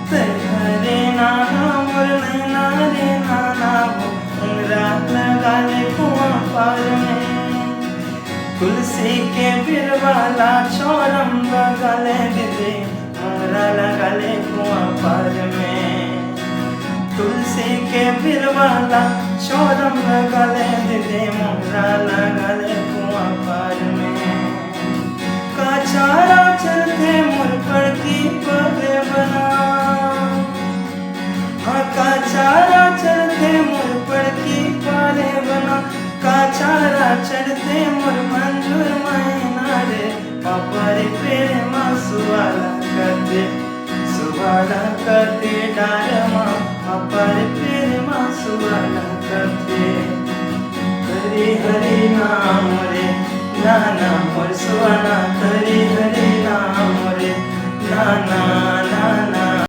हरे नाना मोर नैना रे नाना वो उंगरा लगा ले कुआं पार में। तुलसी के बिरवाला छोरम लगा ले दे उंगरा लगा ले कुआं पार में। तुलसी के बिरवाला छोरम लगा ले दे उंगरा लगा ले कुआं पार में। काचारा चलते मुर पर की पगे बना, हाँ काचारा चलते मुर पर की पारे बना। काचारा चढ़ते मुर मंजूर मैना रे पापा रे प्रेम सुवाला करते सुवाला करते डारमा पापा रे प्रेम सुवाला करते। हरे हरे नाम रे नाना मोर सुवाला हरे हरे नाम रे नाना नाना।